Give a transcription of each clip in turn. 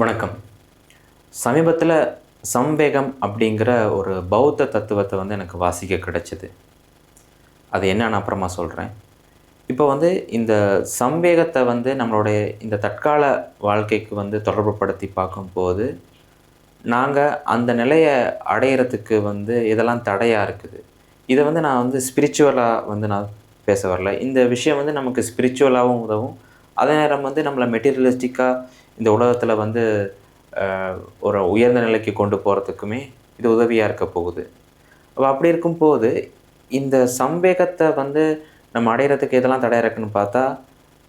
வணக்கம். சமீபத்தில சம்வேகம் அப்படிங்கிற ஒரு பௌத்த தத்துவத்தை எனக்கு வாசிக்க கிடைச்சது. அது என்னன்னு அப்புறமா சொல்றேன். இப்போ இந்த சம்வேகத்தை நம்மளுடைய இந்த தற்கால வாழ்க்கைக்கு தொடர்புபடுத்தி பார்க்கும்போது, நாங்க அந்த நிலைய அடையறதுக்கு எதெல்லாம் தடையா இருக்குது? இத நான் ஸ்பிரிச்சுவலா நான் பேச வரல. இந்த விஷயம் நமக்கு ஸ்பிரிச்சுவலாவும் உதவும். அதே நேரம் நம்மள மெட்டீரியலிஸ்டிக்கா இந்த உலகத்தில அ ஒரு உயர்ந்த நிலைக்கு கொண்டு போறதுக்குமே இது உதவியா இருக்க போகுது. அப்ப அப்படி இருக்கும்போது, இந்த சம்வேகத்த நம்ம அடையறதுக்கு எதெல்லாம் தடையா இருக்குன்னு பார்த்தா,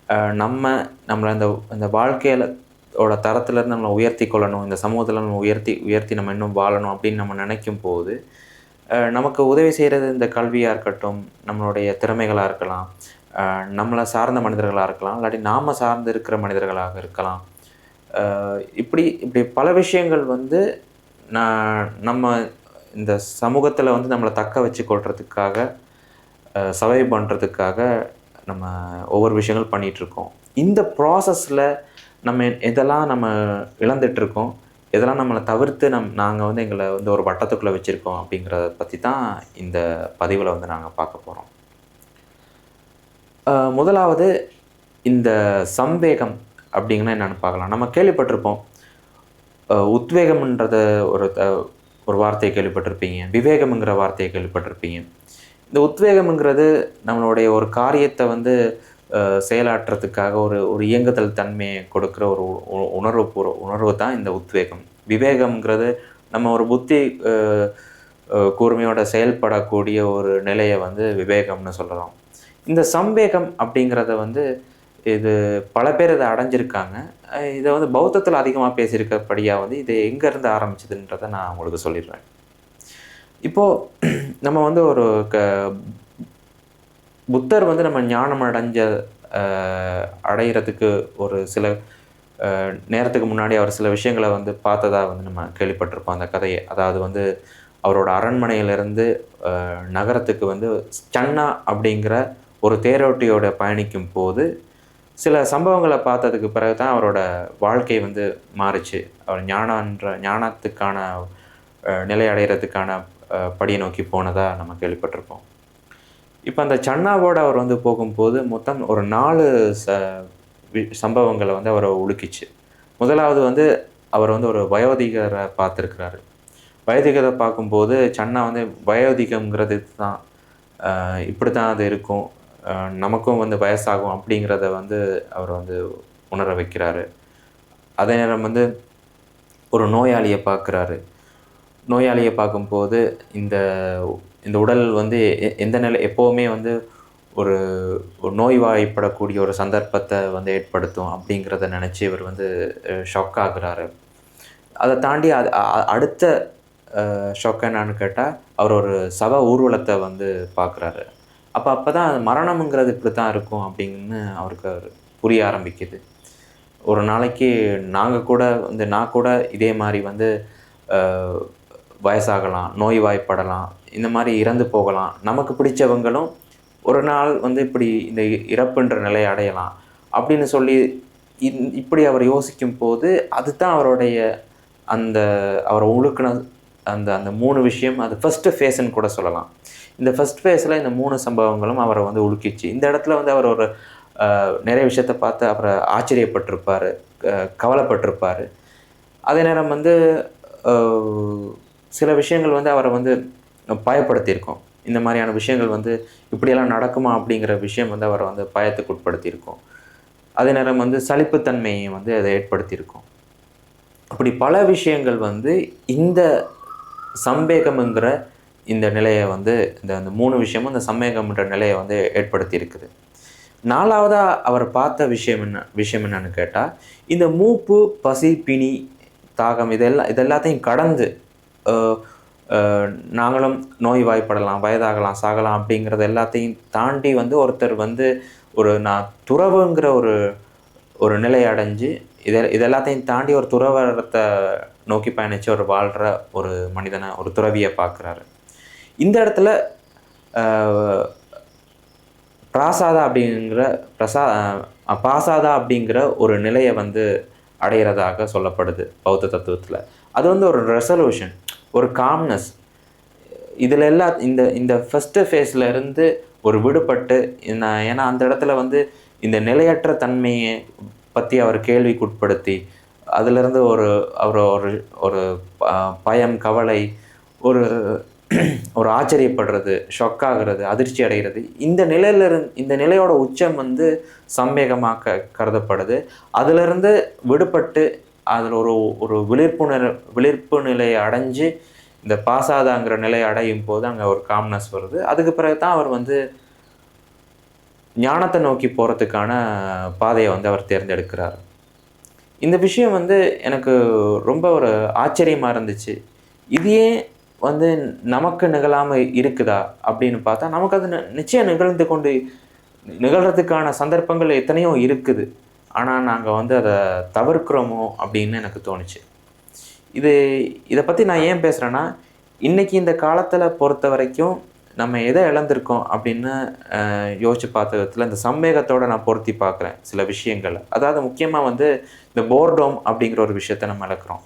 அ நம்ம நம்மள இந்த இந்த வாழ்க்கையில தரத்திலருந்து நம்மள உயர்த்திக் கொள்ளணும். இந்த சமூகத்தில நம்ம உயர்த்தி உயர்த்தி நம்ம இன்னும் வாழணும் அப்படின்னு நம்ம நினைக்கும்போது, நமக்கு உதவி செய்றது இந்த கல்வியா இருக்கட்டும், நம்மளுடைய திறமைகளா இருக்கலாம், நம்மள சார்ந்த மனிதர்களா இருக்கலாம், இல்லாட்டி நாம சார்ந்து இருக்கிற மனிதர்களாக இருக்கலாம். இப்படி இப்படி பல விஷயங்கள் நம்ம இந்த சமூகத்தில நம்மள தக்க வச்சுக் கொள்றதுக்காக, சர்வைவ் பண்றதுக்காக நம்ம ஒவ்வொரு விஷயங்கள் பண்ணிட்டுருக்கோம். இந்த ப்ராசஸ்ல எதெல்லாம் நம்ம இழந்துட்டுருக்கோம், எதெல்லாம் நம்மள தவிர்த்து நாங்க எங்கள ஒரு வட்டத்துக்குள்ள வச்சிருக்கோம் அப்படிங்கிறத பத்தி தான் இந்த பதிவுல நாங்க பார்க்க போறோம். முதலாவது இந்த சம்வேகம் அப்படிங்கன்னா என்னன்னு பார்க்கலாம். நம்ம கேள்விப்பட்டிருப்போம். உத்வேகம்ன்றத ஒரு ஒரு வார்த்தைய கேள்விப்பட்டிருப்பீங்க. விவேகம்ங்கிற வார்த்தைய கேள்விப்பட்டிருப்பீங்க. இந்த உத்வேகம்ங்கிறது நம்மளுடைய ஒரு காரியத்த செயலாற்றுறதுக்காக ஒரு ஒரு இயங்குதல் தன்மைய கொடுக்குற ஒரு உணர்வு தான் இந்த உத்வேகம். விவேகம்ங்கிறது நம்ம ஒரு புத்தி அ கூர்மையோட செயல்படக்கூடிய ஒரு நிலைய விவேகம்னு சொல்லலாம். இந்த சம்வேகம் அப்படிங்கிறத இது பல பேர் இத அடைஞ்சிருக்காங்க. இத பௌத்தத்தில அதிகமா பேசியிருக்கிறபடியா இது எங்கேருந்து ஆரம்பிச்சதுன்றத நான் உங்களுக்கு சொல்லிடுறேன். இப்போ நம்ம ஒரு புத்தர் நம்ம ஞானம் அ அடையறதுக்கு ஒரு சில நேரத்துக்கு முன்னாடி அவர் சில விஷயங்கள பார்த்ததா நம்ம கேள்விப்பட்டிருப்போம் அந்த கதைய. அதாவது அவரோட அரண்மனையிலிருந்து நகரத்துக்கு சன்னா அப்படிங்கிற ஒரு தேரோட்டியோட பயணிக்கும்போது, சில சம்பவங்கள பார்த்ததுக்கு பிறகு தான் அவரோட வாழ்க்கை மாறுச்சு. அவர் ஞானத்துக்கான நிலை அடையறதுக்கான படிய நோக்கி போனதா நம்ம கேள்விப்பட்டிருப்போம். இப்ப அந்த சன்னாவோட அவர் போகும்போது மொத்தம் ஒரு 4 சம்பவங்கள அவர உலுக்கிச்சு. முதலாவது அவர் ஒரு வயோதிகர பார்த்திருக்கிறாரு. வயோதிகர பார்க்கும்போது சன்னா வயோதிகம்ங்கிறது இதுதான். இப்படித்தான் அது இருக்கும். நமக்கும் வயசாகும் அப்படிங்கிறத அவர் உணர வைக்கிறாரு. அதே நேரம் ஒரு நோயாளிய பார்க்குறாரு. நோயாளிய பார்க்கும்போது இந்த இந்த உடல் எந்த நிலை எப்பவுமே ஒரு ஒரு நோய்வாய்ப்படக்கூடிய ஒரு சந்தர்ப்பத்த ஏற்படுத்தும் அப்படிங்கிறத நினச்சு இவர் ஷாக் ஆகுறாரு. அத தாண்டி அடுத்த ஷாக் என்னான்னு கேட்டா, அவர் ஒரு சவ ஊர்வலத்த பார்க்குறாரு. அப்பதான் மரணம்ங்கிறது இப்படித்தான் இருக்கும் அப்படின்னு அவருக்கு புரிய ஆரம்பிக்குது. ஒரு நாளைக்கு நான் கூட இதே மாரி அ வயசாகலாம், நோய்வாய்ப்படலாம், இந்த மாரி இறந்து போகலாம். நமக்கு பிடிச்சவங்களும் ஒரு நாள் இப்படி இந்த இறப்புன்ற நிலைய அடையலாம். அப்படின்னு சொல்லி இப்படி அவர் யோசிக்கும்போது, அதுதான் அவருடைய அந்த அவர உலுக்குன அந்த அந்த 3 விஷயம் அது ஃபர்ஸ்ட் ஃபேஸ்ன்னு கூட சொல்லலாம். இந்த ஃபர்ஸ்ட் ஃபேஸ்ல இந்த 3 சம்பவங்களும் அவர உலுக்கிச்சு. இந்த இடத்துல அவர் ஒரு நிறைய விஷயத்த பார்த்து அப்புறம் ஆச்சரியப்பட்டிருப்பாரு, கவலைப்பட்டிருப்பாரு. அதே நேரம் அ சில விஷயங்கள் அவர பயப்படுத்தியிருக்கும். இந்த மாரியான விஷயங்கள் இப்படியெல்லாம் நடக்குமா? அப்படிங்கிற விஷயம் அவர பயத்துக்கு உட்படுத்தியிருக்கும். அதே நேரம் சலிப்புத்தன்மையை அத ஏற்படுத்தியிருக்கும். அப்படி பல விஷயங்கள் இந்த சம்வேகம்ங்கிற இந்த நிலைய இந்த அந்த 3 விஷயமும் இந்த சம்வேகம்ன்ற நிலைய ஏற்படுத்தி இருக்குது. 4வதா அவர் பார்த்த விஷயம் என்னன்னு கேட்டா, இந்த மூப்பு, பசி, பிணி, தாகம் இதெல்லாத்தையும் கடந்து அ அ நாங்களும் நோய்வாய்ப்படலாம், வயதாகலாம், சாகலாம் அப்படிங்கிறது எல்லாத்தையும் தாண்டி ஒருத்தர் ஒரு நான் துறவுங்கிற ஒரு ஒரு நிலை அடைஞ்சு, இது எல்லாத்தையும் தாண்டி ஒரு துறவறத்த நோக்கி பயணிச்சு அவர் வாழ்ற ஒரு மனிதன, ஒரு துறவிய பார்க்குறாரு. இந்த இடத்துல அ பிராசாதா அப்படிங்கிற பிரசா பாசாதா அப்படிங்கிற ஒரு நிலைய அடைகிறதாக சொல்லப்படுது பௌத்த தத்துவத்தில். அது வந்து ஒரு ரெசல்யூஷன், ஒரு காம்னஸ். இதில் எல்லாம் இந்த இந்த ஃபஸ்ட்டு ஃபேஸில் இருந்து ஒரு விடுபட்டு ஏன்னா அந்த இடத்துல வந்து இந்த நிலையற்ற தன்மையை பற்றி அவர் கேள்விக்குட்படுத்தி அதிலிருந்து அவர் ஒரு பயம், கவலை, ஒரு ஒரு ஆச்சரியப்படுறது, ஷொக் ஆகிறது, அதிர்ச்சி அடைகிறது, இந்த நிலையோட உச்சம் வந்து சம்பேகமாக கருதப்படுது. அதிலிருந்து விடுபட்டு அதில் ஒரு விழிப்பு நிலையை அடைஞ்சு இந்த பாசாதாங்கிற நிலையை அடையும் போது அங்கே ஒரு காம்னஸ் வருது. அதுக்கு பிறகு தான் அவர் வந்து ஞானத்தை நோக்கி போகிறதுக்கான பாதையை வந்து அவர் தேர்ந்தெடுக்கிறார். இந்த விஷயம் வந்து எனக்கு ரொம்ப ஒரு ஆச்சரியமாக இருந்துச்சு. இது ஏன் வந்து நமக்கு நிகழாமல் இருக்குதா அப்படின்னு பார்த்தா, நமக்கு அது நிச்சயம் நிகழ்கிறதுக்கான சந்தர்ப்பங்கள் எத்தனையோ இருக்குது. ஆனால் நாங்கள் வந்து அதை தவிர்க்கிறோமோ அப்படின்னு எனக்கு தோணுச்சு. இதை பற்றி நான் ஏன் பேசுகிறேன்னா, இன்றைக்கி இந்த காலத்தில் பொறுத்த வரைக்கும் நம்ம எதை இழந்திருக்கோம் அப்படின்னு யோசித்து பார்த்த விதத்தில் இந்த சம்பேகத்தோடு நான் பொருத்தி பார்க்குறேன் சில விஷயங்களை. அதாவது முக்கியமாக வந்து இந்த போர்டோம் அப்படிங்கிற ஒரு விஷயத்தை நம்ம இழக்கிறோம்.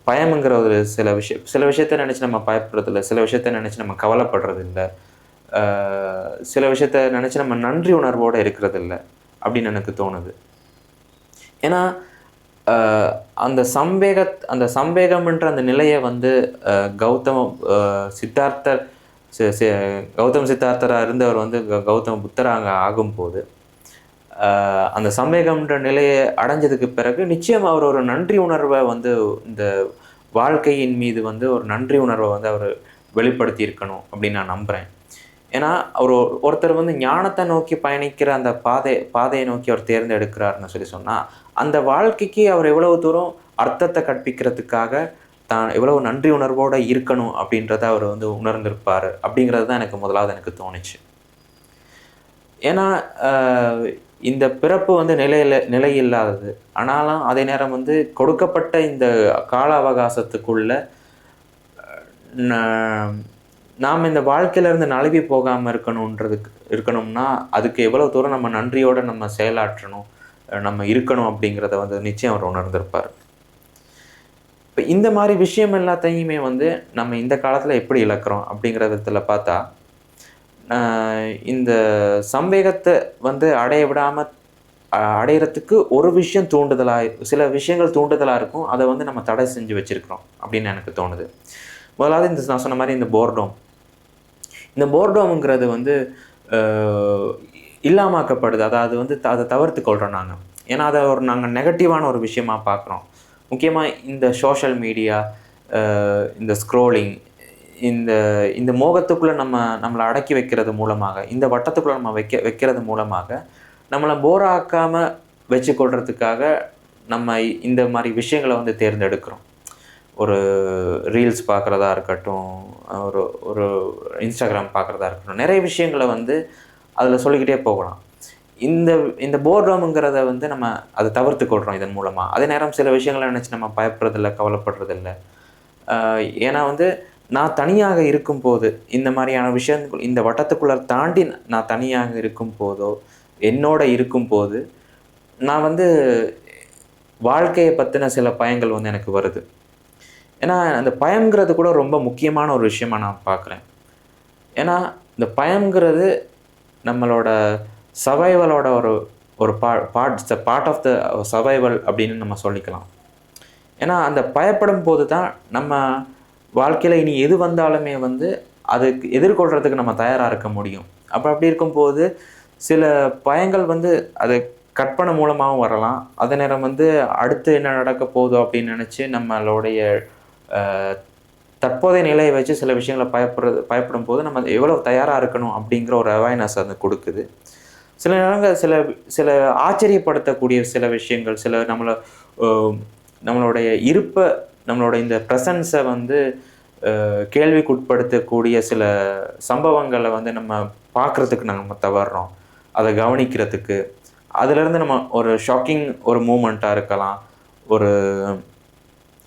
பயமுங்கிற ஒரு சில விஷயத்தை நினச்சி நம்ம பயப்படுறதில்ல, சில விஷயத்தை நினச்சி நம்ம கவலைப்படுறதில்ல, சில விஷயத்தை நினச்சி நம்ம நன்றி உணர்வோடு இருக்கிறதில்ல அப்படின்னு எனக்கு தோணுது. ஏன்னா அந்த சம்பேகம்ன்ற அந்த நிலையை வந்து கௌதம் சித்தார்த்தராக இருந்தவர் வந்து கௌதம புத்தராக அங்கே ஆகும்போது அந்த சம்பேகம்ன்ற நிலையை அடைஞ்சதுக்கு பிறகு நிச்சயம் அவர் ஒரு நன்றி உணர்வை வந்து இந்த வாழ்க்கையின் மீது வந்து ஒரு நன்றி உணர்வை வந்து அவர் வெளிப்படுத்தி இருக்கணும் அப்படின்னு நான் நம்புகிறேன். ஏன்னா ஒருத்தர் வந்து ஞானத்தை நோக்கி பயணிக்கிற அந்த பாதையை நோக்கி அவர் தேர்ந்தெடுக்கிறாருன்னு சொன்னால் அந்த வாழ்க்கைக்கு அவர் எவ்வளவு தூரம் அர்த்தத்தை கற்பிக்கிறதுக்காக தான் எவ்வளவு நன்றி உணர்வோடு இருக்கணும் அப்படின்றத அவர் வந்து உணர்ந்திருப்பார் அப்படிங்கிறது தான் எனக்கு தோணுச்சு. ஏன்னா இந்த பிறப்பு வந்து நிலையில்லாதது. ஆனாலும் அதே நேரம் வந்து கொடுக்கப்பட்ட இந்த கால அவகாசத்துக்குள்ள நாம் இந்த வாழ்க்கையிலேருந்து நழுவி போகாமல் இருக்கணும்னா அதுக்கு எவ்வளோ தூரம் நம்ம நன்றியோடு நம்ம செயலாற்றணும், நம்ம இருக்கணும் அப்படிங்கிறத வந்து நிச்சயம் அவர் உணர்ந்திருப்பார். இப்போ இந்த மாதிரி விஷயம் எல்லாத்தையுமே வந்து நம்ம இந்த காலத்தில் எப்படி இழக்கிறோம் அப்படிங்கிற விதத்தில் பார்த்தா, இந்த சம்பேகத்தை வந்து அடையிறதுக்கு ஒரு விஷயம் சில விஷயங்கள் தூண்டுதலாக இருக்கும். அதை வந்து நம்ம தடை செஞ்சு வச்சுருக்கிறோம் அப்படின்னு எனக்கு தோணுது. முதலாவது நான் சொன்ன மாதிரி இந்த போர்டோம்ங்கிறது வந்து இல்லாமக்கப்படுது. அதாவது வந்து அதை தவிர்த்து கொள்கிறோம் நாங்கள். ஏன்னா அதை நாங்கள் நெகட்டிவான ஒரு விஷயமாக பார்க்குறோம். முக்கியமாக இந்த சோஷியல் மீடியா, இந்த ஸ்க்ரோலிங், இந்த மோகத்துக்குள்ளே நம்மளை அடக்கி வைக்கிறது மூலமாக, இந்த வட்டத்துக்குள்ளே நம்ம வைக்கிறது மூலமாக நம்மளை போராக்காமல் வச்சுக்கொள்கிறதுக்காக நம்ம இந்த மாதிரி விஷயங்களை வந்து தேர்ந்தெடுக்கிறோம். ஒரு ரீல்ஸ் பார்க்குறதா இருக்கட்டும், ஒரு இன்ஸ்டாகிராம் பார்க்குறதா இருக்கட்டும், நிறைய விஷயங்களை வந்து அதில் சொல்லிக்கிட்டே போகலாம். இந்த போர்டோமுங்கிறத வந்து நம்ம அதை தவிர்த்து கொள்கிறோம் இதன் மூலமாக. அதே நேரம் சில விஷயங்களை நினச்சி நம்ம பயப்படுறதில்ல, கவலைப்படுறதில்ல. ஏன்னா வந்து நான் தனியாக இருக்கும்போது இந்த மாதிரியான விஷயங்கள் இந்த வட்டத்துக்குள்ளே தாண்டி நான் தனியாக இருக்கும் போதோ என்னோட இருக்கும்போது நான் வந்து வாழ்க்கையை பற்றின சில பயங்கள் வந்து எனக்கு வருது. ஏன்னா அந்த பயம்ங்கிறது கூட ரொம்ப முக்கியமான ஒரு விஷயமாக நான் பார்க்குறேன். ஏன்னா இந்த பயம்ங்கிறது நம்மளோட சர்வைவலோட ஒரு பார்ட் ஆஃப் த சர்வைவல் அப்படின்னு நம்ம சொல்லிக்கலாம். ஏன்னா அந்த பயப்படும் போது தான் நம்ம வாழ்க்கையில் இனி எது வந்தாலுமே வந்து அதுக்கு எதிர்கொள்கிறதுக்கு நம்ம தயாராக இருக்க முடியும். அப்படி இருக்கும்போது சில பயங்கள் வந்து அது கற்பனை மூலமாகவும் வரலாம். அதே நேரம் வந்து அடுத்து என்ன நடக்க போதோ அப்படின்னு நினச்சி நம்மளுடைய தற்போதைய நிலையை வச்சு சில விஷயங்களை பயப்படும் போது நம்ம எவ்வளோ தயாராக இருக்கணும் அப்படிங்கிற ஒரு அவேர்னஸ் அது கொடுக்குது. சில நேரங்கள் சில ஆச்சரியப்படுத்தக்கூடிய சில விஷயங்கள், சில நம்மளுடைய இருப்பை, நம்மளோட இந்த ப்ரெசன்ஸை வந்து கேள்விக்குட்படுத்தக்கூடிய சில சம்பவங்களை வந்து நம்ம பார்க்குறதுக்கு நம்ம தவறுறோம். அதை கவனிக்கிறதுக்கு அதிலேருந்து நம்ம ஒரு ஷாக்கிங் ஒரு மூமெண்ட்டாக இருக்கலாம், ஒரு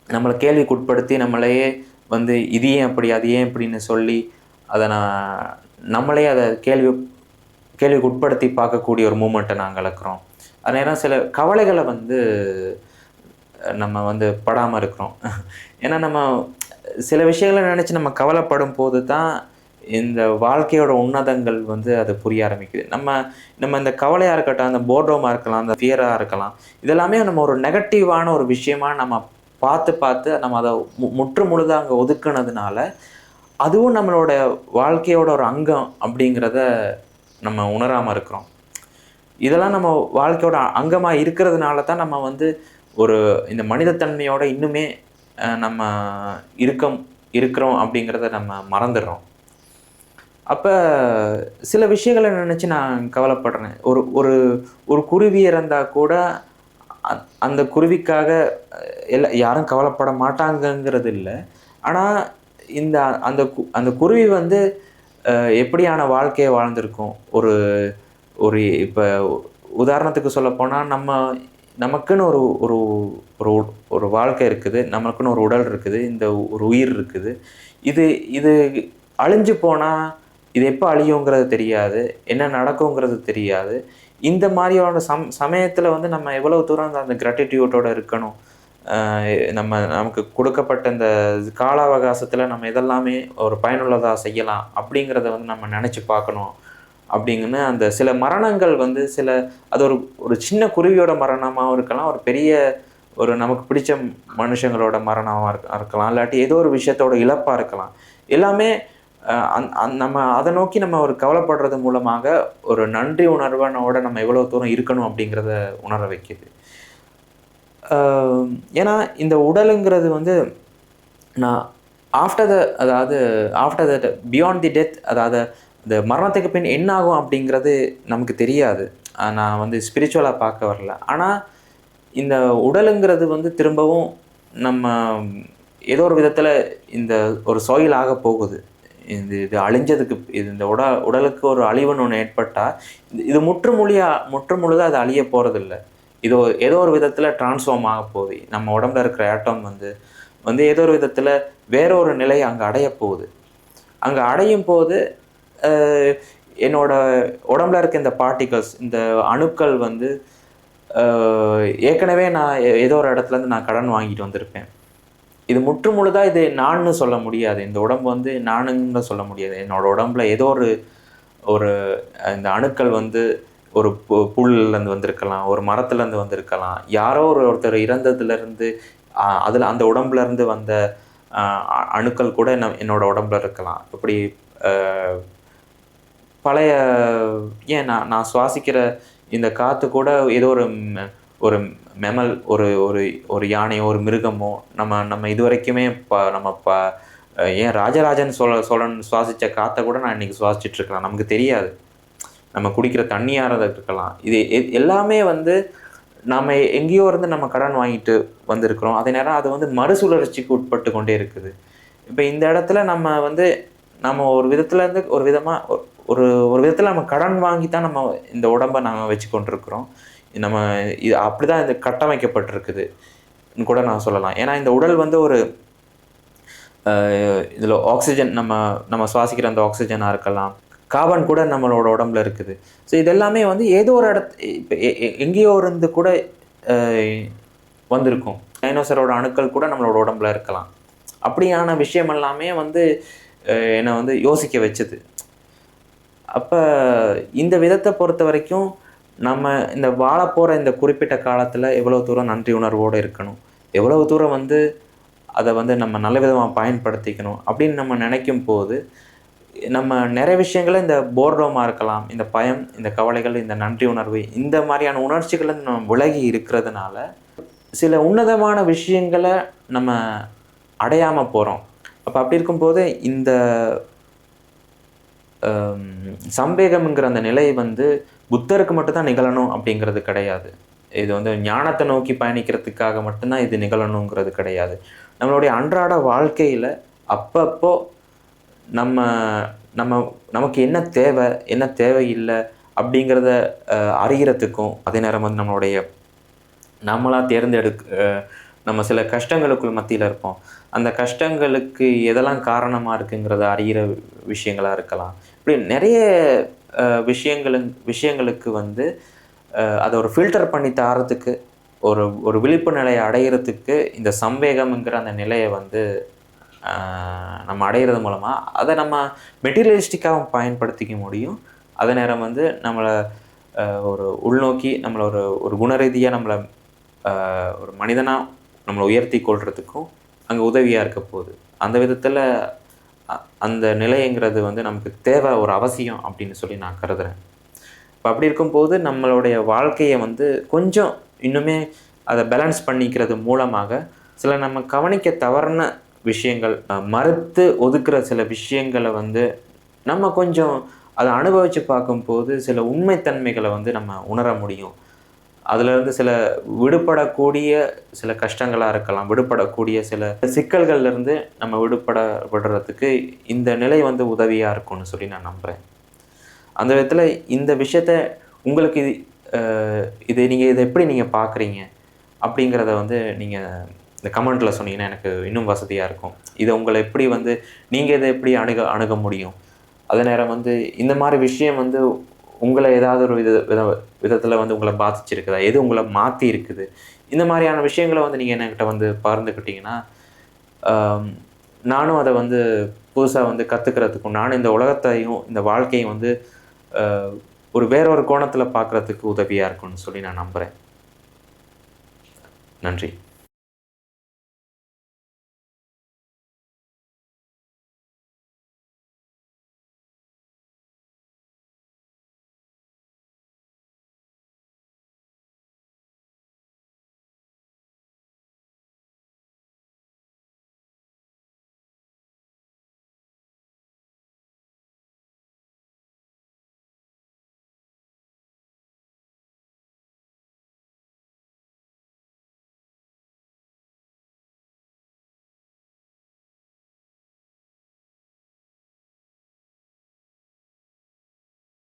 நம்மளை கேள்விக்குட்படுத்தி நம்மளையே வந்து இது ஏன் அப்படி அது ஏன் இப்படின்னு சொல்லி அதை நம்மளே அதை கேள்விக்குட்படுத்தி பார்க்கக்கூடிய ஒரு மூமெண்ட்டை நாங்கள் இழக்கிறோம். அது நேரம் சில கவலைகளை வந்து நம்ம வந்து படாமல் இருக்கிறோம். ஏன்னா நம்ம சில விஷயங்களை நினச்சி நம்ம கவலைப்படும் போது தான் இந்த வாழ்க்கையோட உன்னதங்கள் வந்து அது புரிய ஆரம்பிக்குது. நம்ம நம்ம இந்த கவலையாக இருக்கட்டும், அந்த போர்டோமாக இருக்கலாம், அந்த ஃபியராக இருக்கலாம், இதெல்லாமே நம்ம ஒரு நெகட்டிவான ஒரு விஷயமா நம்ம பார்த்து பார்த்து நம்ம அதை முற்று முழுதாக அங்கே ஒதுக்குனதுனால அதுவும் நம்மளோட வாழ்க்கையோட ஒரு அங்கம் அப்படிங்கிறத நம்ம உணராமல் இருக்கிறோம். இதெல்லாம் நம்ம வாழ்க்கையோட அங்கமாக இருக்கிறதுனால தான் நம்ம வந்து ஒரு இந்த மனிதத்தன்மையோட இன்னுமே நம்ம இருக்கிறோம் அப்படிங்கிறத நம்ம மறந்துடுறோம். அப்போ சில விஷயங்களை நினச்சி நான் கவலைப்படுறேன். ஒரு ஒரு ஒரு குருவி இறந்தால் கூட அந்த குருவிக்காக யாரும் கவலைப்பட மாட்டாங்கங்கிறது இல்லை. ஆனால் இந்த அந்த அந்த குருவி வந்து எப்படியான வாழ்க்கையை வாழ்ந்திருக்கும். ஒரு ஒரு இப்போ உதாரணத்துக்கு சொல்லப்போனால் நமக்குன்னு ஒரு ஒரு ஒரு ஒரு வாழ்க்கை இருக்குது, நமக்குன்னு ஒரு உடல் இருக்குது, இந்த ஒரு உயிர் இருக்குது. இது இது அழிஞ்சு போனால் இது எப்போ அழியுங்கிறது தெரியாது, என்ன நடக்குங்கிறது தெரியாது. இந்த மாதிரியான சமயத்தில் வந்து நம்ம எவ்வளோ தூரம் அந்த கிராட்டிடியூட்டோடு இருக்கணும். நமக்கு கொடுக்கப்பட்ட இந்த கால அவகாசத்தில் நம்ம இதெல்லாமே ஒரு பயனுள்ளதாக செய்யலாம் அப்படிங்கிறத வந்து நம்ம நினச்சி பார்க்கணும். அப்படிங்கன்னு அந்த சில மரணங்கள் வந்து அது ஒரு ஒரு சின்ன குருவியோட மரணமாகவும் இருக்கலாம், ஒரு பெரிய ஒரு நமக்கு பிடிச்ச மனுஷங்களோட மரணமாக இருக்கலாம், இல்லாட்டி ஏதோ ஒரு விஷயத்தோட இழப்பாக இருக்கலாம். எல்லாமே நம்ம அதை நோக்கி நம்ம ஒரு கவலைப்படுறது மூலமாக ஒரு நன்றி உணர்வனோட நம்ம எவ்வளோ தூரம் இருக்கணும் அப்படிங்கிறத உணர வைக்கிது. ஏன்னா இந்த உடலுங்கிறது வந்து நான் after the beyond the death, அதாவது இந்த மரணத்துக்கு பின் என்ன ஆகும் அப்படிங்கிறது நமக்கு தெரியாது. நான் வந்து ஸ்பிரிச்சுவலாக பார்க்க வரல. ஆனால் இந்த உடலுங்கிறது வந்து திரும்பவும் நம்ம ஏதோ ஒரு விதத்தில் இந்த ஒரு சோயில் ஆக போகுது. இது அழிஞ்சதுக்கு இந்த உடலுக்கு ஒரு அழிவுன்னு ஒன்று ஏற்பட்டால் இது முற்றுமுழுதாக அது அழிய போகிறதில்ல. இது ஏதோ ஒரு விதத்தில் டிரான்ஸ்ஃபார்ம் ஆக போகுது. நம்ம உடம்புல இருக்கிற ஆட்டம் வந்து ஏதோ ஒரு விதத்தில் வேற ஒரு நிலையை அங்கே அடைய போகுது. அங்கே அடையும் போது என்னோட உடம்புல இருக்க இந்த பார்ட்டிகல்ஸ், இந்த அணுக்கள் வந்து ஏற்கனவே நான் ஏதோ ஒரு இடத்துலேருந்து நான் கடன் வாங்கிட்டு வந்திருப்பேன். இது முற்றுமுழுதாக இது நான்னு சொல்ல முடியாது. இந்த உடம்பு வந்து நானுன்னு சொல்ல முடியாது. என்னோட உடம்புல ஏதோ ஒரு இந்த அணுக்கள் வந்து ஒரு புல்லேருந்து வந்திருக்கலாம், ஒரு மரத்துலேருந்து வந்திருக்கலாம், யாரோ ஒருத்தர் இறந்ததுலேருந்து அதில் அந்த உடம்புலேருந்து வந்த அணுக்கள் கூட என்னோட உடம்புல இருக்கலாம். இப்படி பழைய நான் சுவாசிக்கிற இந்த காற்று கூட ஏதோ ஒரு மெமல், ஒரு யானையோ ஒரு மிருகமோ நம்ம இது வரைக்குமே ஏன் ராஜராஜன் சோழன் சுவாசித்த காற்றை கூட நான் இன்றைக்கி சுவாசிச்சுட்ருக்கலாம். நமக்கு தெரியாது. நம்ம குடிக்கிற தண்ணியாக இருக்கலாம். இது எல்லாமே வந்து நம்ம எங்கேயோ இருந்து நம்ம கடன் வாங்கிட்டு வந்திருக்கிறோம். அதே நேரம் அது வந்து மறுசுழற்சிக்கு உட்பட்டு கொண்டே இருக்குது. இப்போ இந்த இடத்துல நம்ம ஒரு விதத்துலேருந்து ஒரு விதத்தில் நம்ம கடன் வாங்கி தான் நம்ம இந்த உடம்பை நம்ம வச்சு கொண்டிருக்கிறோம். நம்ம இது அப்படி தான் இது கட்டமைக்கப்பட்டிருக்குதுன்னு கூட நான் சொல்லலாம். ஏன்னா இந்த உடல் வந்து ஒரு இதில் ஆக்சிஜன் நம்ம சுவாசிக்கிற அந்த ஆக்சிஜனாக இருக்கலாம், கார்பன் கூட நம்மளோட உடம்புல இருக்குது. ஸோ இதெல்லாமே வந்து ஏதோ ஒரு இப்போ எங்கேயோ இருந்து கூட வந்திருக்கும். டைனோசரோட அணுக்கள் கூட நம்மளோட உடம்புல இருக்கலாம். அப்படியான விஷயம் எல்லாமே வந்து என்னை வந்து யோசிக்க வச்சுது. அப்போ இந்த விதத்தை பொறுத்த வரைக்கும் நம்ம இந்த வாழப்போகிற இந்த குறிப்பிட்ட காலத்தில் எவ்வளோ தூரம் நன்றி உணர்வோடு இருக்கணும், எவ்வளவு தூரம் வந்து அதை வந்து நம்ம நல்ல விதமாக பயன்படுத்திக்கணும் அப்படின்னு நம்ம நினைக்கும் போது நம்ம நிறைய விஷயங்களை இந்த போர்டோமாக இருக்கலாம், இந்த பயம், இந்த கவலைகள், இந்த நன்றி உணர்வு, இந்த மாதிரியான உணர்ச்சிகளை நம்ம விலகி இருக்கிறதுனால சில உன்னதமான விஷயங்களை நம்ம அடையாமல் போகிறோம். அப்போ அப்படி இருக்கும்போது இந்த சம்பேகம்ங்கிற அந்த நிலை வந்து புத்தருக்கு மட்டும்தான் நிகழணும் அப்படிங்கிறது கிடையாது. இது வந்து ஞானத்தை நோக்கி பயணிக்கிறதுக்காக மட்டும்தான் இது நிகழணுங்கிறது கிடையாது. நம்மளுடைய அன்றாட வாழ்க்கையில் அப்பப்போ நமக்கு என்ன தேவை, என்ன தேவையில்லை அப்படிங்கிறத அறிகிறதுக்கும், அதே நேரம் வந்து நம்மளாக நம்ம சில கஷ்டங்களுக்குள் மத்தியில் இருப்போம். அந்த கஷ்டங்களுக்கு எதெல்லாம் காரணமாக இருக்குங்கிறத அறிகிற விஷயங்களாக இருக்கலாம். இப்படி நிறைய விஷயங்களுக்கு வந்து அதை ஒரு ஃபில்டர் பண்ணி தாரத்துக்கு, ஒரு ஒரு விழிப்பு நிலையை அடையிறதுக்கு இந்த சம்வேகம்ங்கிற அந்த நிலையை வந்து நம்ம அடையிறது மூலமாக அதை நம்ம மெட்டீரியலிஸ்டிக்காகவும் பயன்படுத்திக்க முடியும். அதே நேரம் வந்து நம்மளை ஒரு உள்நோக்கி நம்மளை ஒரு ஒரு குணரீதியாக நம்மளை ஒரு மனிதனாக நம்மளை உயர்த்தி கொள்றதுக்கும் அங்கே உதவியாக இருக்க போகுது. அந்த விதத்தில் அந்த நிலைங்கிறது வந்து நமக்கு தேவை, ஒரு அவசியம் அப்படின்னு சொல்லி நான் கருதுகிறேன். இப்போ அப்படி இருக்கும்போது நம்மளுடைய வாழ்க்கையை வந்து கொஞ்சம் இன்னுமே அதை பேலன்ஸ் பண்ணிக்கிறது மூலமாக சில நம்ம கவனிக்க தவறின விஷயங்கள், மறுத்து ஒதுக்குற சில விஷயங்களை வந்து நம்ம கொஞ்சம் அதை அனுபவித்து பார்க்கும்போது சில உண்மைத்தன்மைகளை வந்து நம்ம உணர முடியும். அதிலிருந்து சில விடுபடக்கூடிய சில கஷ்டங்களாக இருக்கலாம், விடுபடக்கூடிய சில சிக்கல்கள்லேருந்து நம்ம விடுறதுக்கு இந்த நிலை வந்து உதவியாக இருக்கும்னு சொல்லி நான் நம்புகிறேன். அந்த விதத்தில் இந்த விஷயத்த உங்களுக்கு இதை எப்படி நீங்கள் பார்க்குறீங்க அப்படிங்கிறத வந்து நீங்கள் இந்த கமெண்ட்டில் சொன்னீங்கன்னா எனக்கு இன்னும் வசதியாக இருக்கும். இதை உங்களை எப்படி வந்து நீங்கள் இதை எப்படி அணுக முடியும்? அதே நேரம் வந்து இந்த மாதிரி விஷயம் வந்து உங்களை ஏதாவது ஒரு விதத்தில் வந்து உங்களை பாதிச்சிருக்குதா? எது உங்களை மாற்றி இருக்குது? இந்த மாதிரியான விஷயங்களை வந்து நீங்கள் என்கிட்ட வந்து பகிர்ந்துக்கிட்டிங்கன்னா, நானும் அதை வந்து புதுசாக வந்து கற்றுக்கிறதுக்கும், நானும் இந்த உலகத்தையும் இந்த வாழ்க்கையும் வந்து ஒரு வேற ஒரு கோணத்தில் பார்க்குறதுக்கு உதவியாக இருக்கும்னு சொல்லி நான் நம்புகிறேன். நன்றி.